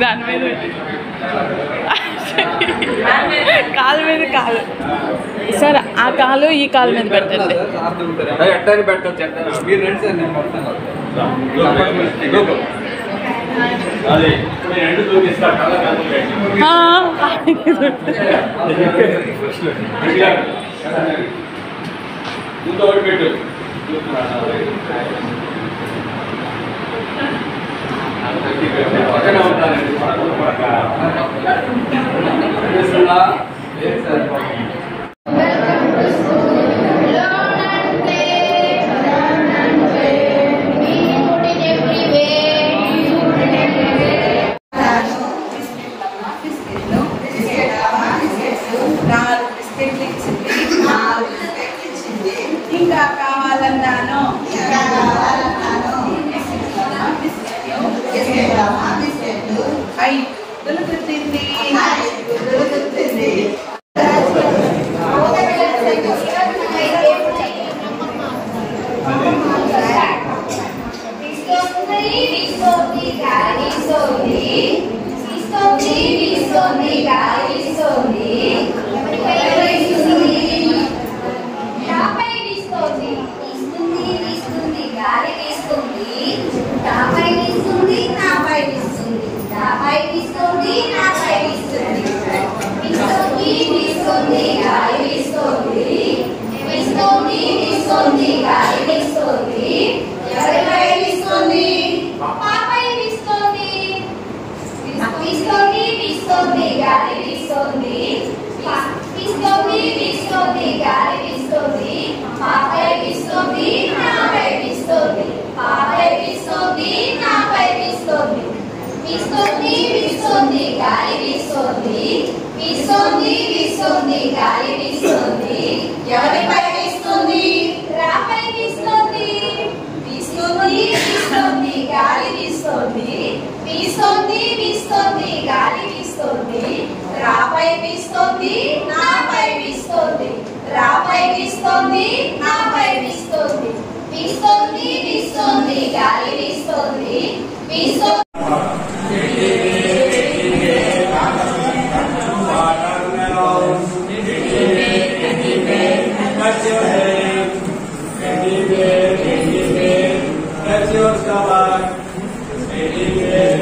దాని మీద కాలు మీద కాలు సార్, ఆ కాలు ఈ కాలు మీద పెట్టండి. ఇంకా కావాలన్నాను దొరుకుతుంది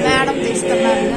మేడం తీస్తున్నారు.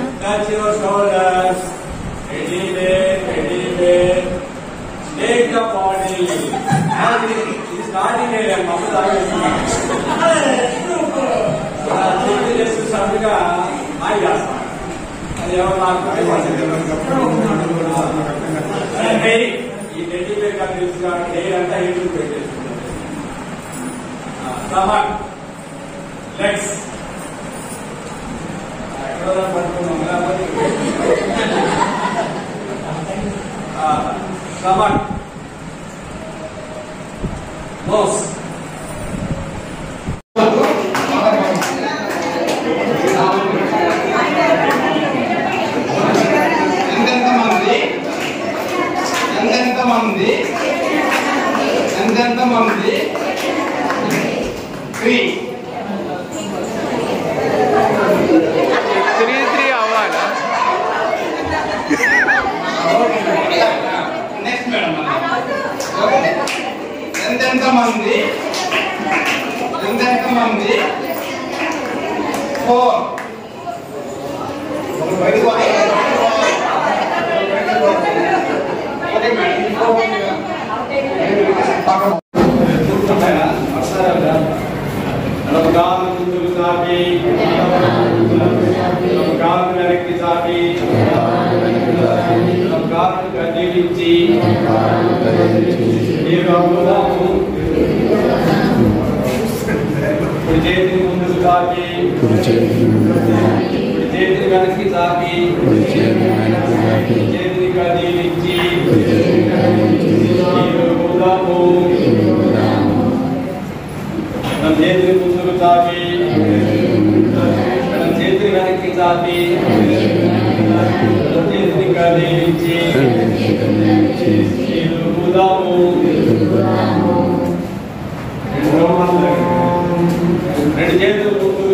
రెండు చేతులు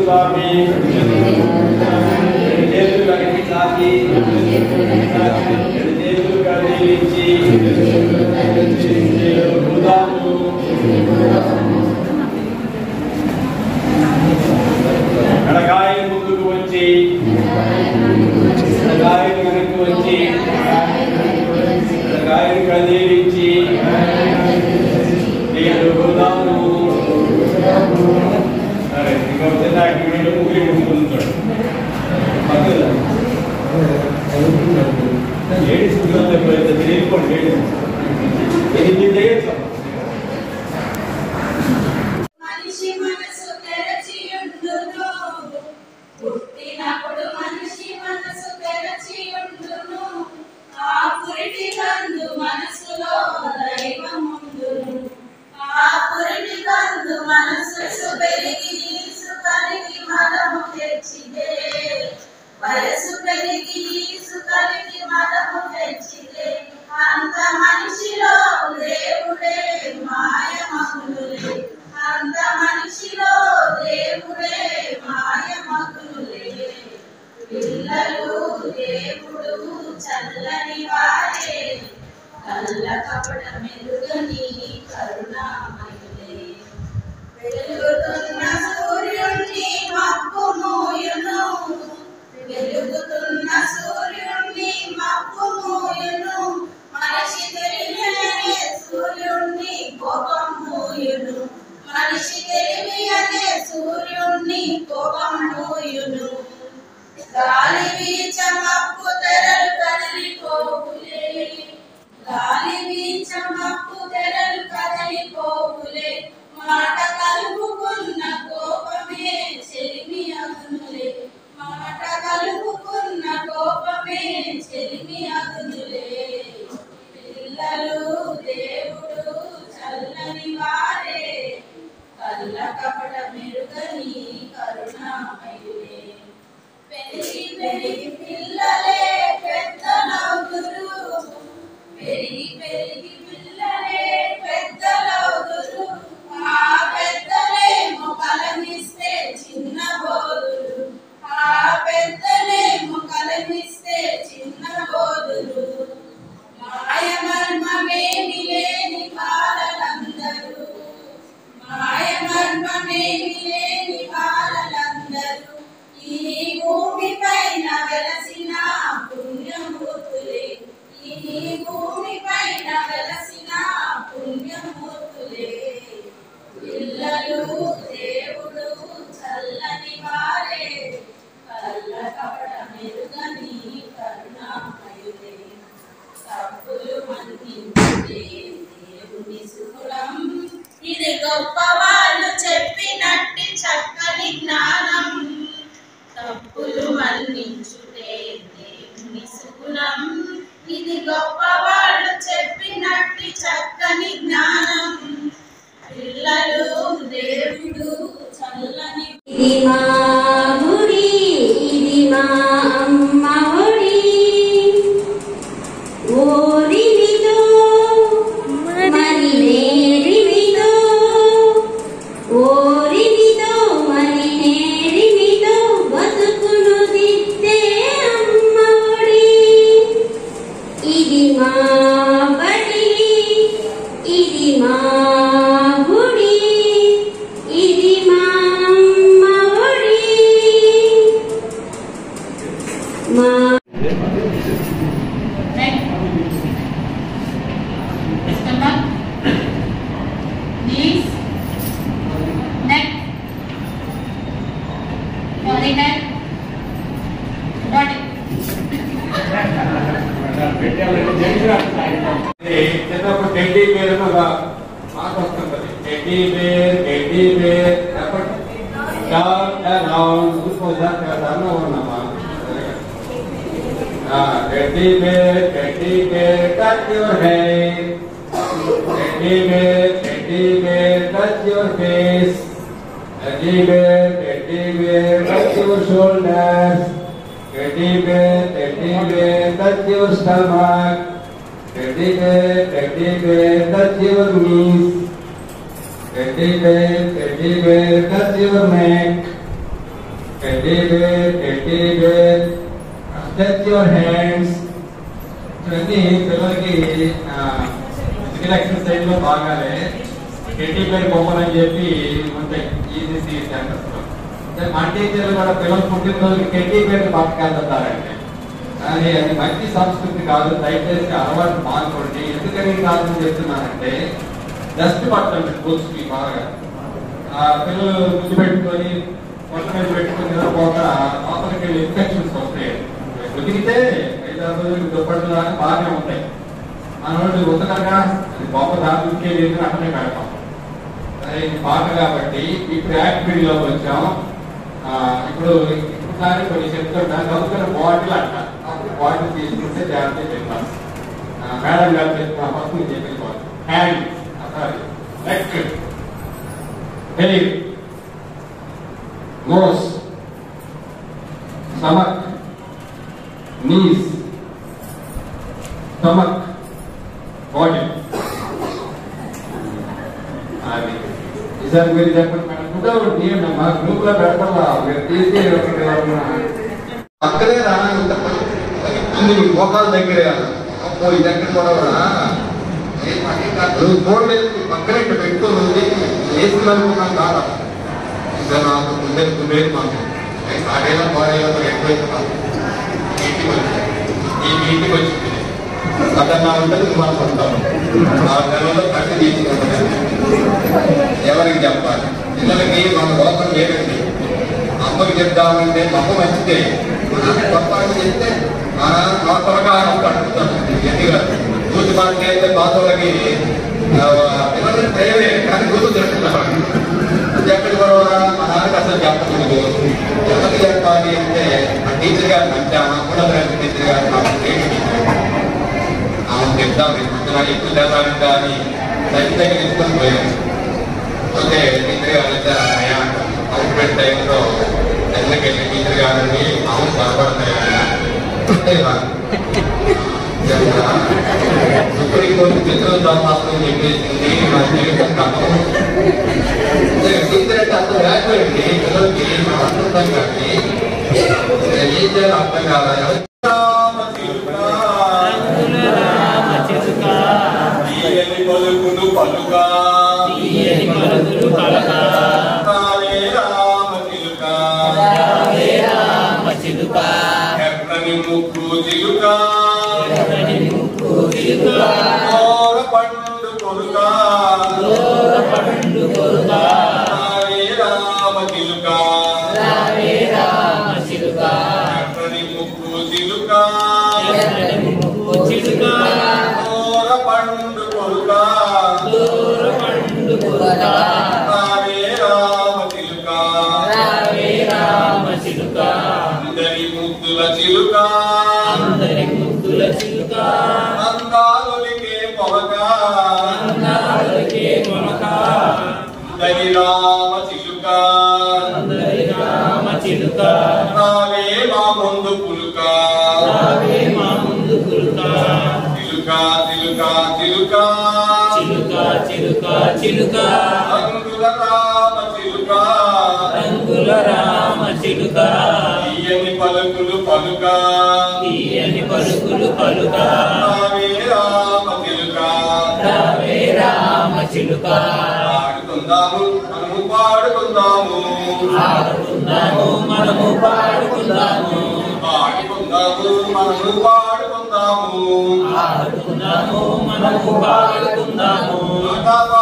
చాపి చేతులు కలిపి చాపి చేతులు కదిలించి హృదయము ఎడగాయలు ముందుకు వచ్చి ఎడగాయలు వెనక్కి వచ్చి ఎడగాయలు కదిలించి నేను హృదయము సరే ఇంకా వచ్చిన యాక్టివిటీలో ముగ్గురి ముందుకుంటాడు లేడీస్ ఎప్పుడైతే తెలియకోండి లేడీస్ ఇది చేయొచ్చు. మనిషి మనసు తెరచియుండును పుట్టినప్పుడు మనిషి మనసు తెరచియుండును ఆ పురిటి కందు మనసులో దైవముండును ఆ పురిటి కందు మనసు పెరిగి సుఖానికి మదము తెచ్చిదే వయసు పెరిగి సుఖానికి మదము తెచ్చిదే అంత మనిషిలో దేవుడే మాయమగునులే అంత మనిషిలో దేవుడే మాయమగునులే పిల్లలు దేవుడు చల్లని వారే కళ్ళ కపట మెరుగని కరుణామయులే వెలుగుతున్న సూర్యుణ్ణి మబ్బు మోయును వెలుగుతున్న సూర్యుణ్ణి మబ్బు మోయును మనిషి తెలివి సూర్యుణ్ణి కోపం మోయును మనిషి తెలివి అనే సూర్యుణ్ణి కోపం మోయును గాలి వీచ మబ్బు తెరలు కదిలిపోవులే గాలి వీచ మబ్బు తెరలు కదిలిపోవులే మాట కలుపుకున్న కోపమే చెలిమి అగునులే మాట కలుపుకున్న కోపమే చెలిమి అగునులే పిల్లలు దేవుడు చల్లని వారే కళ్ళ కపట మెరుగని కరుణామయులే పెరిగి పెరిగి పిల్లలే పెద్దలవుదురు పెరిగి పెరిగి పిల్లలే పెద్దలవుదురు ఆ పెద్దలేమో కలమిస్తే చిన్న బోధులు ఆ పెద్దలేమో కలమిస్తే చిన్న బోధులు మాయమర్మమేమి లేని బాలలందరూ మాయమర్మమేమి లేని బాలలందరూ ఈ భూమి పైన వెలసిన పుణ్యమూర్తులే ఈ భూమి పైన వెలసిన పుణ్యమూర్తులే పిల్లలు దేవుడు చల్లని వారే కళ్ళ కపట మెరుగని కరుణామయులే తప్పులు మన్నించే దేవుని సుగుణం ఇది గొప్ప వాళ్ళు చెప్పినట్టి చక్కని జ్ఞానం తప్పులు మన్నించుటే దేవుని సుగుణం ఇది గొప్ప వాళ్ళు చెప్పినట్టి చక్కని జ్ఞానం పిల్లలు దేవుడు చల్లని ఇది మా గుడి ఇది మా అమ్మ ఒడి ఓరిమితో మరి నేరిమితో ఓరిమితో మరి నేరిమితో బతుకును దిద్దే అమ్మ ఒడి ఇది మా బడి ఇది మా గుడి ఇది మా అమ్మ ఒడి మా stomach, knees, neck, forehead, body. చిన్నప్పుడు టెడ్డీ బేర్ ఒక మాట వస్తుంటది teddy bear teddy bear touch your hair teddy bear touch your face teddy bear touch your shoulders teddy bear touch your stomach Teddy bear, touch your knees. Teddy bear, touch your neck. Teddy bear stretch your hands. ఇవన్నీ పిల్లలకి physical exercise లో బాగానే teddy bear బొమ్మలు అని చెప్పి ఉంటాయి easy centres లో. మా టీచర్లు కూడా పిల్లలు పుట్టినరోజుకి టెడ్డీ బేర్ పట్టుకెళ్తారంటే కానీ అది మంచి సంస్కృతి కాదు. దయచేసి అలవాటు మానుకోండి. ఎందుకని కాదని చెప్తున్నానంటే డస్ట్ పట్టండి కూర్చుని బాగా పిల్లలు గుర్తు పెట్టుకొని పొట్ట మీద పెట్టుకుని నిద్రపోక లోపలికి వెళ్ళి ఇన్ఫెక్షన్స్ వస్తాయి. ఉతికితే 5-6 రోజులు దుప్పట్లు దాకా బాగానే ఉంటాయి. మన రోజు ఉతకగా అది గొప్ప దానికి లేదు అక్కడే పెడతాం. సరే ఇది పాట కాబట్టి ఇప్పుడు యాక్టివిటీలోకి వచ్చాం. ఇప్పుడు కానీ కొన్ని చెప్తుంటా చదువుకున్న బాటిల్ అంటారు. అప్పుడు బాటిల్ తీసుకుంటే జాగ్రత్త చెప్పాలి. మేడం గారు చెప్పిన ఫస్ట్ నుంచి చెప్పేసుకోవాలి. Hand sorry neck hair nose stomach knees stomach body. అది ఈసారి మీరు చెప్పండి మేడం. తీయండి మా గ్రూప్ లో పెడతాం. మీరు తీసి పక్కనే రాని మోకాల దగ్గర ఈ దగ్గర కూడా నువ్వు ఫోన్ పక్కనే ఇక్కడ పెట్టుకోనుంది వేసుకున్నాను కాదా ఇంకా నాకు ముందే మాకు ఆడేలా బాడేలా ఎక్కువ ఈ ఇంటికి వచ్చింది అదన్నా ఉంటుంది మనం వస్తాము. 6 నెలల్లో కట్టి తీసుకుంటాం. ఎవరికి చెప్పాలి? పిల్లలకి మన లోపల లేదండి. అమ్మకి చెప్తామంటే అమ్మ మంచిదే. తప్పని చెప్తే త్వరగా గట్టిగా కూర్చు మనకి అయితే బాధలకి పిల్లలకి ప్రేమే కానీ కూర్చు చెప్తున్నారు. ఎక్కడి కూడా మా నాన్నకి అసలు చెప్పలేదు. ఎవరికి చెప్పాలి అంటే ఆ టీచర్ గారు నచ్చామా కూడా టీచర్ గారు నాకు ఆమె చెప్తాం ఎక్కువ చేద్దామంటే అని దగ్గర తీసుకొని పోయాము. ఓకే టీచర్ గారు వచ్చారన్నయ్య అవుట్లెట్ టైంలో దగ్గరికి వెళ్ళి టీచర్ గారిని అవును బాధపడతాయి సుప్రీంకోర్టు పిల్లల దరఖాస్తులు చెప్పేసింది. మా జీవితం కథం టీచర్ అంటే అంత వ్యాఖ్య అండి. పిల్లలకి అర్థం కానీ ఏం చేయాలి అర్థం కాదా? పలుకులు పలుగా ఎర్రని ముక్కు చిలుక పండు కొరుక రామ చిలుక ఎర్రని ముక్కు చిలుక పండు కొరుక రామ చిలుక అందరి ముద్దుల చిలుక అందాలకే పొగక అందరి రామ చిలుక రావే మా ముందు పులుక చిలుక చిలుక చిలుక చిలుక చిలుక రంగుల రామ చిలుక తీయని పలుకులు పలుక రామ చిలుక పాడుకుందాము మనము పాడుకుందాము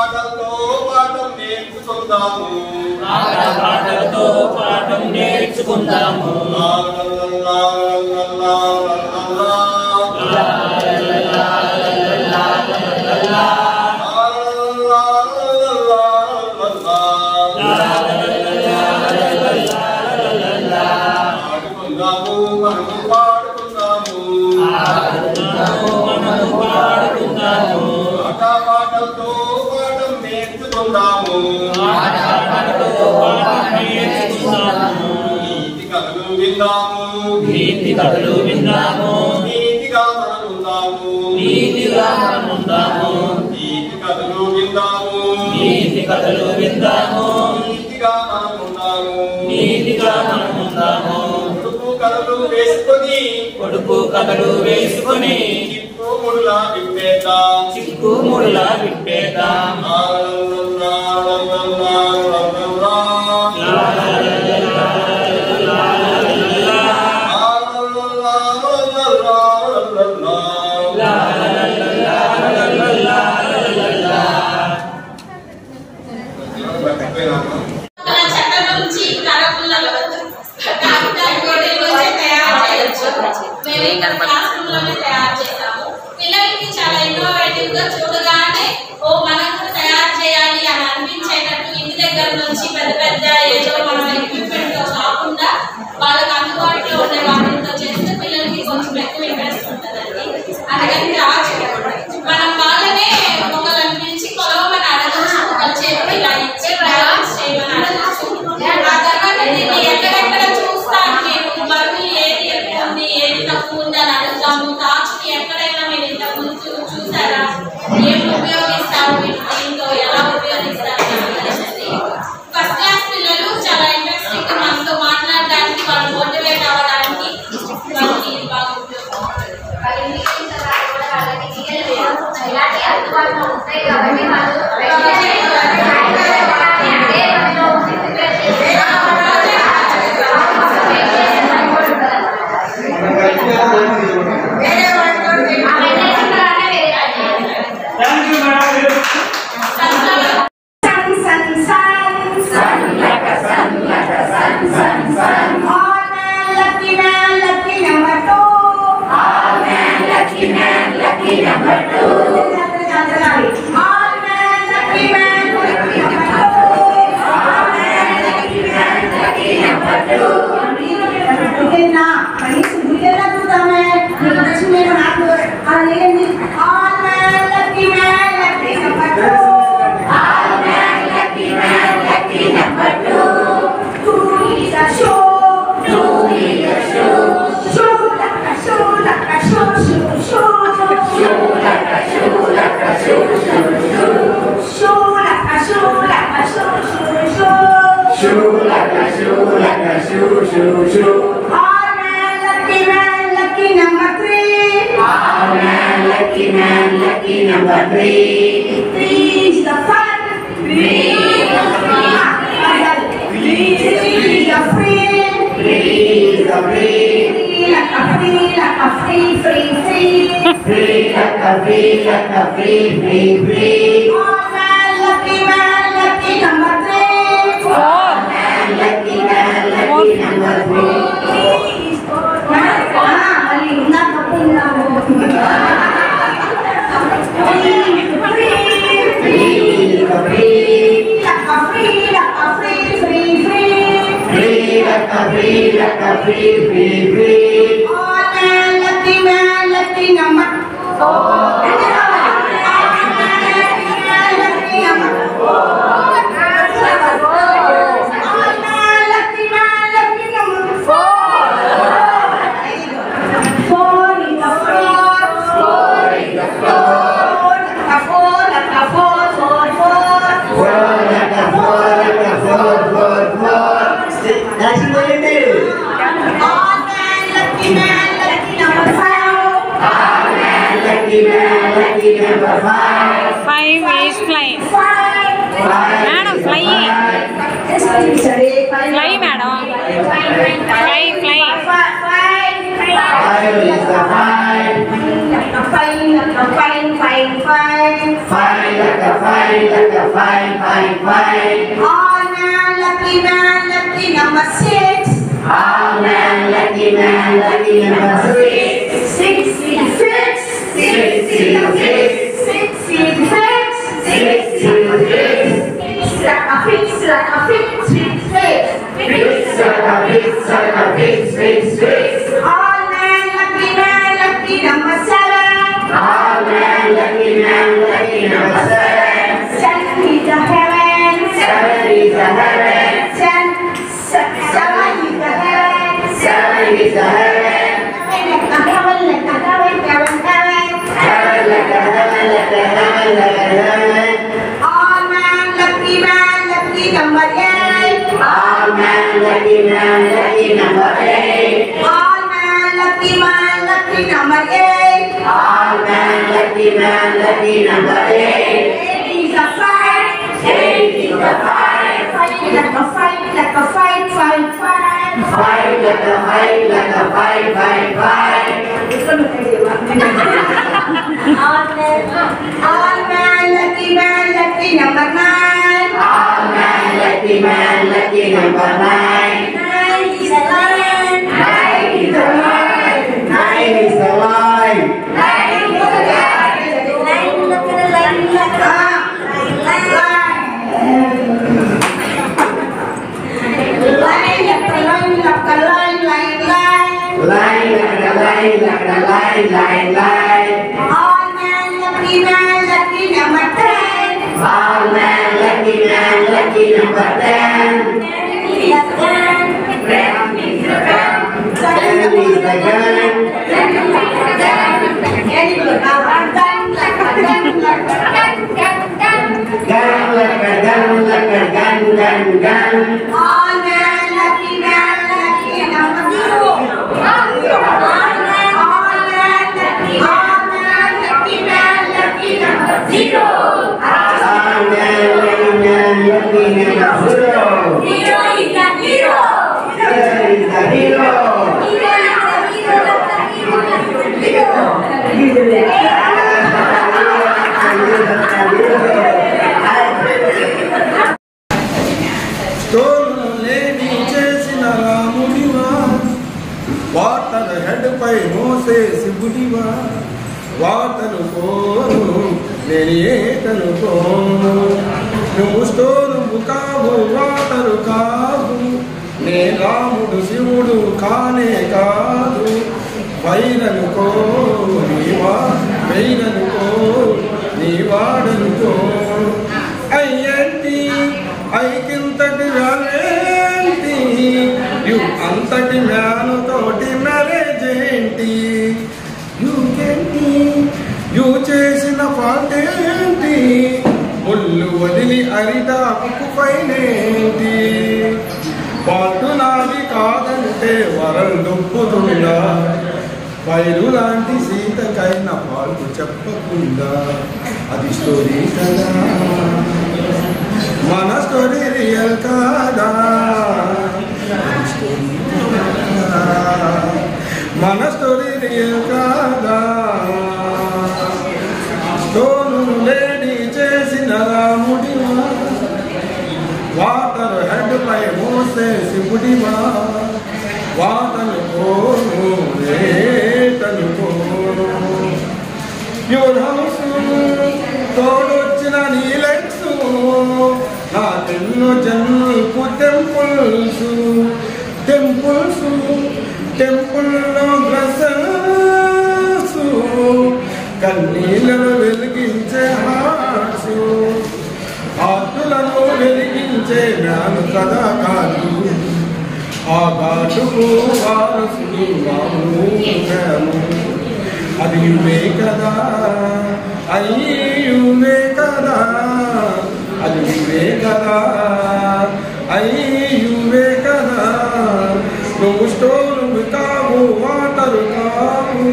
పాటలతో పాఠం నేర్చుకుందాము. పాటలతో పాఠం నేర్చుకుందాము. నీతి కథలు విందాము. నీతిగా మనముందాము. నీతి కథలు విందాము. నీతిగా మనముందాము. వేసుకొని పొడుపు కథలు వేసుకొని చిక్కు ముడులా విప్పేద్దాం పిల్లలకి చాలా ఇన్నోవేటివ్ గా చూడగానే ఓ మనం కూడా తయారు చేయాలి అని అనిపించేటట్టు ఇంటి దగ్గర నుంచి పెద్ద పెద్ద ఏదో మనం ఎక్విప్మెంట్ తో కాకుండా వాళ్ళకి అందుబాటులో ఉండే వాటితో చేస్తే పిల్లలకి కొంచెం ఎక్కువ ఇంట్రెస్ట్ ఉంటుందండి. అందుకని మనం వాళ్ళనే ఒకళ్ళని పిలిచి కొలవమని అడగచ్చు, వాళ్ళ చేతికి ఇలా ఇచ్చి బ్యాలెన్స్ చేయమని అడగచ్చు. ఆ తర్వాత దీన్ని ఎక్కడెక్కడ చూస్తాను మీరు బరువు ఏది ఎక్కువ ఉంది ఏది తక్కువ ఉంది అని అడుగుతాము. తాచుని ఎక్కడైనా మీరు ఇంతకు ముందు చూసారా, ఏమి ఉపయోగిస్తారు, దీంతో ఎలా ఉపయోగిస్తారు అనేది. ఫస్ట్ క్లాస్ పిల్లలు చాలా ఇంట్రెస్టింగ్ మనతో మాట్లాడడానికి, వాళ్ళు మోటివేట్ అవ్వడానికి వాళ్ళకి ఇది బాగా ఉపయోగపడుతుంది. Number three. Three is the fun. Three is the free. Three is the free. Three is the free. Free like a free, like a free, free, free. Free like a free, like a free, free, free. All man, lucky number three. All man, lucky number three. Three is good. Not a pull. Free. Oh man, lucky number. Oh. Five is flying. Madam, flying. Fly, madam. Fly. Five is the five. Like a fine. Five like a fine. Oh man, lucky number six. Oh man, lucky number six. Six is fix. Six is fix. Like a fix. All man, lucky number seven. All man, lucky number seven. Seven is the heaven. Seven is the heaven. All man, lucky number eight. All man, lucky number eight. All man, lucky man, lucky number 8. 8 is a 5. 8 is a 5. 5 like a 5, like a 5, 5, 5. 5 like a 5, like a 5, 5, 5. All man, lucky number 9. All man, lucky number 9. 9 is a lion. 9 is a lion. 9 is a lion. 9 is a lion. Look at the lion, like a Line. All man, lucky number 10. All man, lucky number 10. 10 is a gun. 10 is a gun. 10 is a gun. Very good. Gun like a gun. Gun. All man, lucky number 0. All man, lucky number 0. All man, lucky number 0. 0 is a hero. 0 is a hero. లేని చేసిన రాముడివా వాతన head పై మోసే శివుడివా వాతను కోను నేను ఏటను కోను నువ్వు stone కావు వాతరు కావు నే రాముడు శివుడు కానే కాదు వైరనుకో నీవా వెయ్యనుకో నీ వాడనుకో అయ్యంటి ఐకింతటి రాలేంటి యు అంతటి మ్యాను తోటి మ్యారేజ్ ఏంటి యుకేంటి యు చేసిన ఫాల్ట్ ఏంటి ముళ్ళు వదిలి అరిటాకు పైనేంటి పాటు నాది కాదంటే వరం దొప్పుతుందా వైరు లాంటి సీతకైన పాల్పు చెప్పకుండా అది స్టోరీ కదా మన స్టోరీ రియల్ కాదా మన స్టోరీ రియల్ కాదా స్టోను లేడీ చేసిన రాముడివా వాటర్ హెడ్ పై మోసే శివుడివా వాతను కోను రేటను కోను యువర్ హౌస్ తోడొచ్చిన నీ లైట్స్ నాకెన్నో జన్మలకు టెంపుల్లో గ్రసెస్ కన్నీళ్ళను వెలిగించే హార్ట్స్ ఆత్మలను వెలిగించే జ్ఞాను కదా కాదు ఆ ఘాటుకు వారసుడు రాము అది యువే కదా అయ్యువే కదా అది యువే కదా అయ్యువే కదా నువ్వు స్టోను కావు వాటరు కావు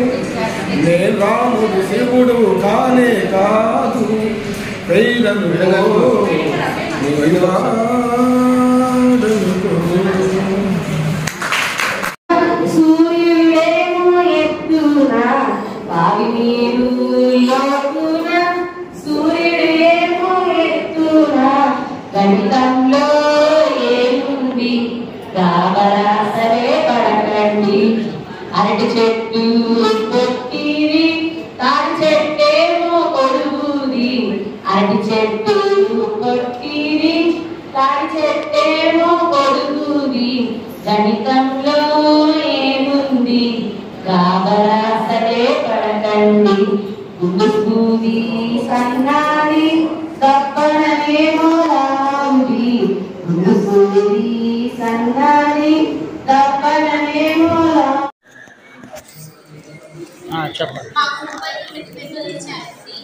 నే రాముడు శివుడు కానే కాదు పెయిలను సూర్యుడేమో ఎత్తున బావి నీరు లోతున సూర్యుడేమో ఎత్తున గణితంలో ఏముంది రాబరా సరే పడకండి అరటి చెట్టు కొట్టిరి తాడి చెట్టేమో కొడుగుది అరటి చెట్టు కొట్టిరి తాడి చెట్టేమో కొడుగుది గణితంలో ఏముంది గాబరా సరే పడకండి గుండూది సన్నాది తప్పననేమో రాముడి గుండూది సన్నాది తప్పననేమో చెప్పండి. మాకు 30 యూనిట్ ఇచ్చారండి.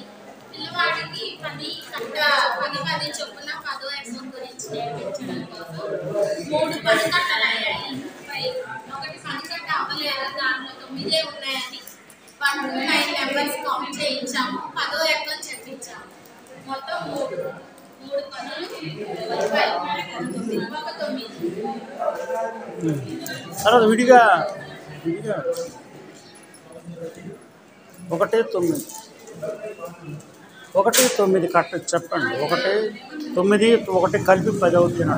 పిల్లవాడికి 10 చొప్పున 10 ఎగ్జామ్ గురించి నేర్పించడం కోసం 3 పనికట్టలు అయ్యాయి. ఒకటి పనికట్ట అవ్వలేదు, దాంట్లో 9 ఉన్నాయని 1 to 9 నెంబర్స్ కౌంట్ చేయించాము. పదో ఎక్కని చెప్పించా మొత్తం మూడు పనులు ఒక 9 తర్వాత విడిగా 1 9 కరెక్ట్ చెప్పండి 1 9 1 కలిపి 10 అవుతుంది.